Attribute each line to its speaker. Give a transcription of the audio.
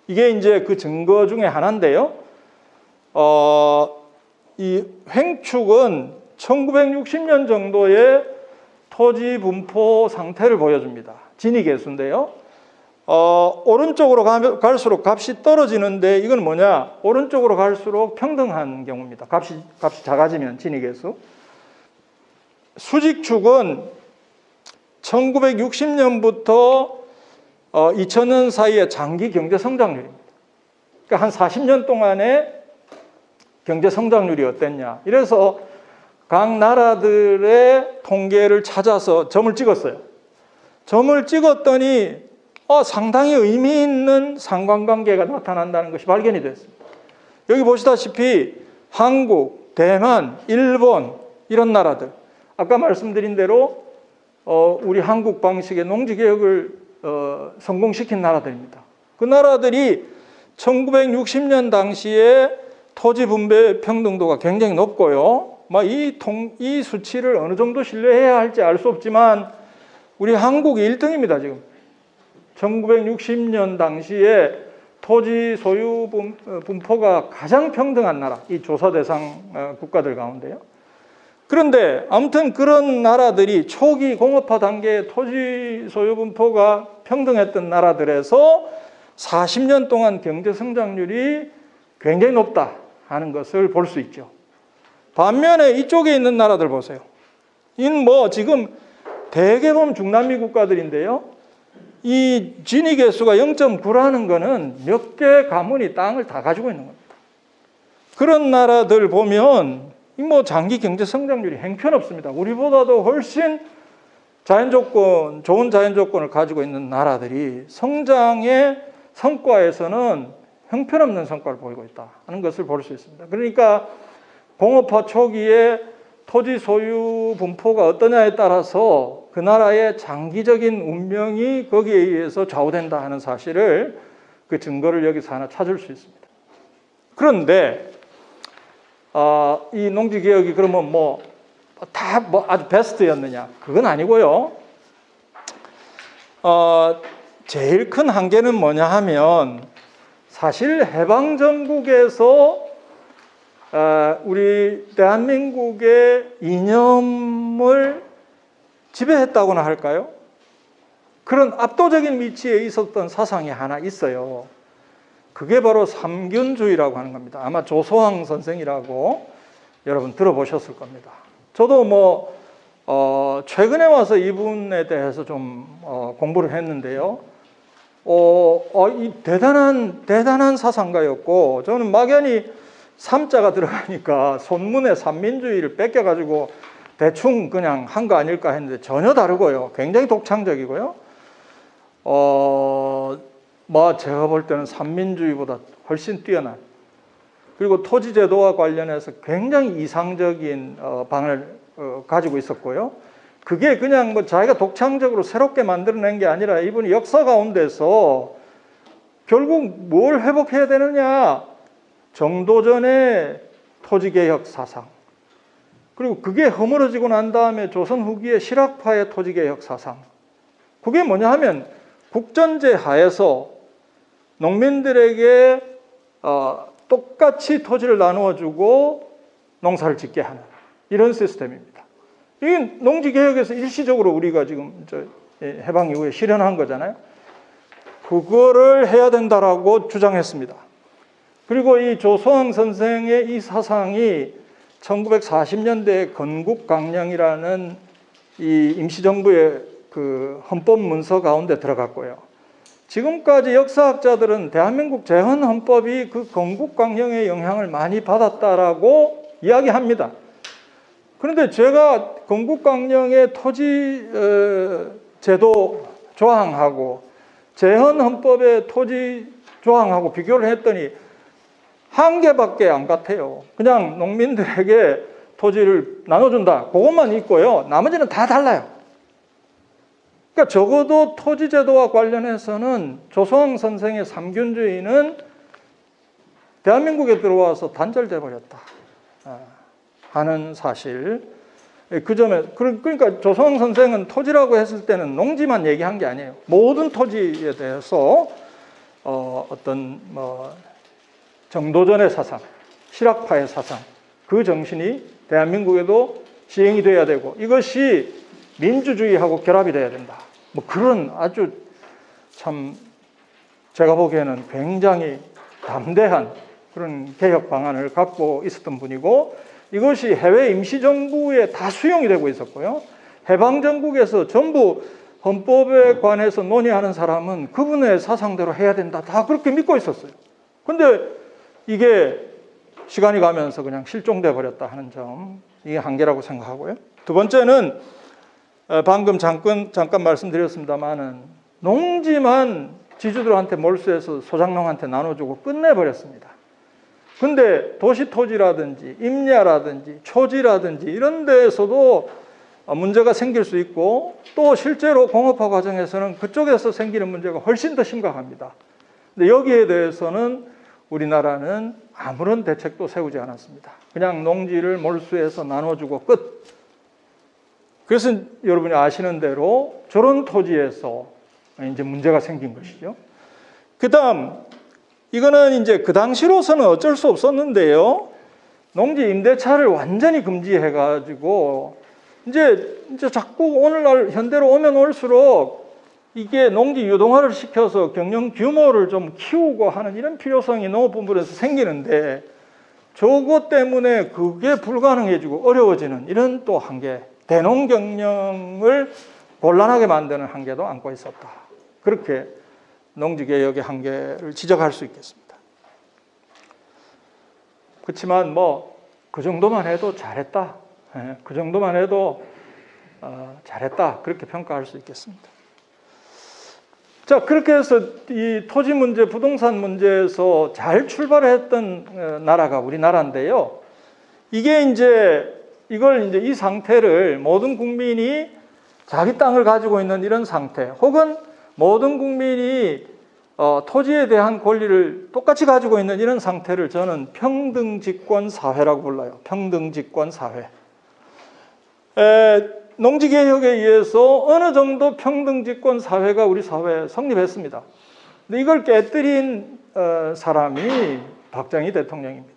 Speaker 1: 이게 이제 그 증거 중에 하나인데요. 이 횡축은 1960년 정도의 토지 분포 상태를 보여줍니다. 진위계수인데요. 오른쪽으로 갈수록 값이 떨어지는데 이건 뭐냐? 오른쪽으로 갈수록 평등한 경우입니다. 값이 작아지면 진위계수. 수직축은 1960년부터 2000년 사이의 장기 경제 성장률입니다. 그러니까 한 40년 동안의 경제 성장률이 어땠냐. 이래서 각 나라들의 통계를 찾아서 점을 찍었어요. 점을 찍었더니 상당히 의미 있는 상관관계가 나타난다는 것이 발견이 됐습니다. 여기 보시다시피 한국, 대만, 일본 이런 나라들, 아까 말씀드린 대로 우리 한국 방식의 농지개혁을 성공시킨 나라들입니다. 그 나라들이 1960년 당시에 토지 분배 평등도가 굉장히 높고요. 이 수치를 어느 정도 신뢰해야 할지 알 수 없지만 우리 한국이 1등입니다. 지금 1960년 당시에 토지 소유 분포가 가장 평등한 나라, 이 조사 대상 국가들 가운데요. 그런데 아무튼 그런 나라들이 초기 공업화 단계의 토지 소유 분포가 평등했던 나라들에서 40년 동안 경제 성장률이 굉장히 높다 하는 것을 볼 수 있죠. 반면에 이쪽에 있는 나라들 보세요. 이는 지금 대개 보면 중남미 국가들인데요. 이 진위 계수가 0.9라는 거는 몇 개 가문이 땅을 다 가지고 있는 겁니다. 그런 나라들 보면 장기 경제 성장률이 형편없습니다. 우리보다도 훨씬 좋은 자연 조건을 가지고 있는 나라들이 성장의 성과에서는 형편없는 성과를 보이고 있다 하는 것을 볼 수 있습니다. 그러니까 공업화 초기에 토지 소유 분포가 어떠냐에 따라서 그 나라의 장기적인 운명이 거기에 의해서 좌우된다 하는 사실을, 그 증거를 여기서 하나 찾을 수 있습니다. 그런데 이 농지개혁이 그러면 아주 베스트였느냐? 그건 아니고요. 제일 큰 한계는 뭐냐 하면 사실 해방전국에서 우리 대한민국의 이념을 지배했다고나 할까요? 그런 압도적인 위치에 있었던 사상이 하나 있어요. 그게 바로 삼균주의라고 하는 겁니다. 아마 조소왕 선생이라고 여러분 들어보셨을 겁니다. 저도 최근에 와서 이분에 대해서 좀 공부를 했는데요. 이 대단한 사상가였고, 저는 막연히 삼자가 들어가니까 손문에 삼민주의를 뺏겨가지고 대충 그냥 한 거 아닐까 했는데 전혀 다르고요. 굉장히 독창적이고요. 제가 볼 때는 삼민주의보다 훨씬 뛰어난, 그리고 토지제도와 관련해서 굉장히 이상적인 방을 가지고 있었고요. 그게 그냥 자기가 독창적으로 새롭게 만들어낸 게 아니라 이분이 역사 가운데서 결국 뭘 회복해야 되느냐? 정도전의 토지개혁 사상, 그리고 그게 허물어지고 난 다음에 조선 후기의 실학파의 토지개혁 사상, 그게 뭐냐 하면 국전제 하에서 농민들에게 똑같이 토지를 나누어주고 농사를 짓게 하는 이런 시스템입니다. 이게 농지개혁에서 일시적으로 우리가 지금 해방 이후에 실현한 거잖아요. 그거를 해야 된다라고 주장했습니다. 그리고 이 조소왕 선생의 이 사상이 1940년대 건국강령이라는 이 임시정부의 그 헌법 문서 가운데 들어갔고요. 지금까지 역사학자들은 대한민국 재헌헌법이 그 건국강령의 영향을 많이 받았다라고 이야기합니다. 그런데 제가 건국강령의 토지 제도 조항하고 재헌헌법의 토지 조항하고 비교를 했더니 한 개밖에 안 같아요. 그냥 농민들에게 토지를 나눠준다, 그것만 있고요. 나머지는 다 달라요. 그러니까 적어도 토지제도와 관련해서는 조소왕 선생의 삼균주의는 대한민국에 들어와서 단절돼 버렸다 하는 사실. 그 점에, 그러니까 조소왕 선생은 토지라고 했을 때는 농지만 얘기한 게 아니에요. 모든 토지에 대해서 어떤 정도전의 사상, 실학파의 사상, 그 정신이 대한민국에도 시행이 돼야 되고 이것이 민주주의하고 결합이 돼야 된다. 그런 아주 참 제가 보기에는 굉장히 담대한 그런 개혁 방안을 갖고 있었던 분이고 이것이 해외 임시정부에 다 수용이 되고 있었고요. 해방정국에서 전부 헌법에 관해서 논의하는 사람은 그분의 사상대로 해야 된다. 다 그렇게 믿고 있었어요. 근데 이게 시간이 가면서 그냥 실종돼 버렸다 하는 점, 이게 한계라고 생각하고요. 두 번째는 방금 잠깐 말씀드렸습니다만은 농지만 지주들한테 몰수해서 소장농한테 나눠주고 끝내버렸습니다. 근데 도시토지라든지 임야라든지 초지라든지 이런 데에서도 문제가 생길 수 있고 또 실제로 공업화 과정에서는 그쪽에서 생기는 문제가 훨씬 더 심각합니다. 근데 여기에 대해서는 우리나라는 아무런 대책도 세우지 않았습니다. 그냥 농지를 몰수해서 나눠주고 끝. 그래서 여러분이 아시는 대로 저런 토지에서 이제 문제가 생긴 것이죠. 그 다음, 이거는 이제 그 당시로서는 어쩔 수 없었는데요. 농지 임대차를 완전히 금지해가지고 이제 자꾸 오늘날 현대로 오면 올수록 이게 농지 유동화를 시켜서 경영 규모를 좀 키우고 하는 이런 필요성이 농업본부에서 생기는데 저것 때문에 그게 불가능해지고 어려워지는 이런 또 한계, 대농 경영을 곤란하게 만드는 한계도 안고 있었다. 그렇게 농지개혁의 한계를 지적할 수 있겠습니다. 그렇지만 그 정도만 해도 잘했다. 그 정도만 해도 잘했다. 그렇게 평가할 수 있겠습니다. 자, 그렇게 해서 이 토지 문제, 부동산 문제에서 잘 출발했던 나라가 우리나라인데요. 이게 이걸 이 상태를 모든 국민이 자기 땅을 가지고 있는 이런 상태, 혹은 모든 국민이 토지에 대한 권리를 똑같이 가지고 있는 이런 상태를 저는 평등집권 사회라고 불러요. 평등집권 사회. 농지개혁에 의해서 어느 정도 평등집권 사회가 우리 사회에 성립했습니다. 근데 이걸 깨뜨린 사람이 박정희 대통령입니다.